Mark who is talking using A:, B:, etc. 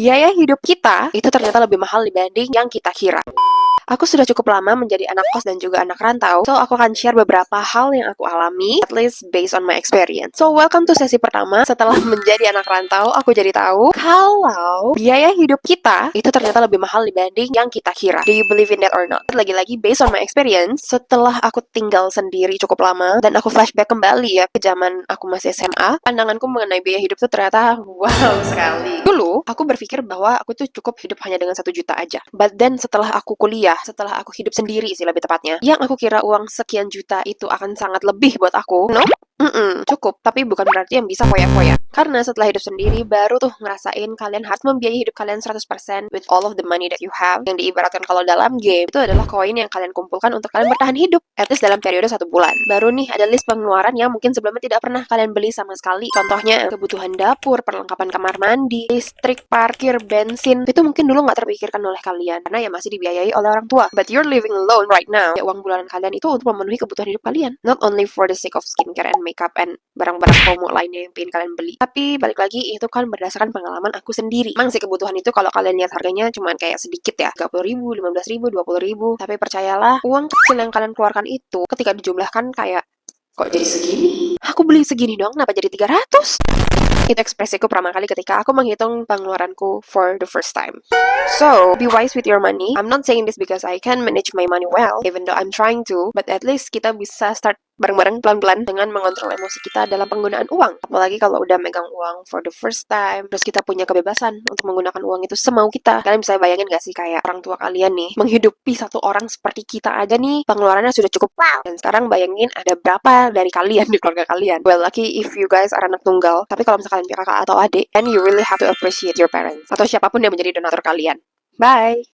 A: Biaya hidup kita itu ternyata lebih mahal dibanding yang kita kira. Aku sudah cukup lama menjadi anak kos dan juga anak rantau, so aku akan share beberapa hal yang aku alami, at least based on my experience. So welcome to sesi pertama. Setelah menjadi anak rantau, aku jadi tahu kalau biaya hidup kita itu ternyata lebih mahal dibanding yang kita kira. Do you believe in that or not? Lagi-lagi based on my experience, setelah aku tinggal sendiri cukup lama dan aku flashback kembali ya ke zaman aku masih SMA, pandanganku mengenai biaya hidup itu ternyata wow sekali. Dulu aku berpikir bahwa aku tuh cukup hidup hanya dengan 1 juta aja. But then setelah aku kuliah, setelah aku hidup sendiri sih lebih tepatnya, yang aku kira uang sekian juta itu akan sangat lebih buat aku. No, cukup, tapi bukan berarti yang bisa foya-foya. Karena setelah hidup sendiri, baru tuh ngerasain kalian harus membiayai hidup kalian 100% with all of the money that you have. Yang diibaratkan kalau dalam game, itu adalah koin yang kalian kumpulkan untuk kalian bertahan hidup. At least dalam periode 1 bulan. Baru nih ada list pengeluaran yang mungkin sebelumnya tidak pernah kalian beli sama sekali. Contohnya, kebutuhan dapur, perlengkapan kamar mandi, listrik, parkir, bensin. Itu mungkin dulu nggak terpikirkan oleh kalian. Karena ya masih dibiayai oleh orang tua. But you're living alone right now. Ya, uang bulanan kalian itu untuk memenuhi kebutuhan hidup kalian. Not only for the sake of skincare and makeup and barang-barang promo lainnya yang pengen kalian beli. Tapi balik lagi itu kan berdasarkan pengalaman aku sendiri. Emang sih kebutuhan itu kalau kalian lihat harganya cuman kayak sedikit ya, 30.000, 15.000, 20.000. Tapi percayalah, uang kecil yang kalian keluarkan itu ketika dijumlahkan kayak kok jadi segini? Aku beli segini dong, kenapa jadi 300? Itu ekspresiku pertama kali ketika aku menghitung pengeluaranku for the first time. So, be wise with your money. I'm not saying this because I can manage my money well, even though I'm trying to, but at least kita bisa start bareng-bareng pelan-pelan dengan mengontrol emosi kita dalam penggunaan uang. Apalagi kalau udah megang uang for the first time, terus kita punya kebebasan untuk menggunakan uang itu semau kita. Kalian bisa bayangin gak sih kayak orang tua kalian nih, menghidupi satu orang seperti kita aja nih, pengeluarannya sudah cukup wow. Dan sekarang bayangin ada berapa dari kalian di keluarga kalian. Well, lucky if you guys are anak tunggal. Tapi kalau misalkan kakak atau adik, and you really have to appreciate your parents. Atau siapapun yang menjadi donatur kalian. Bye!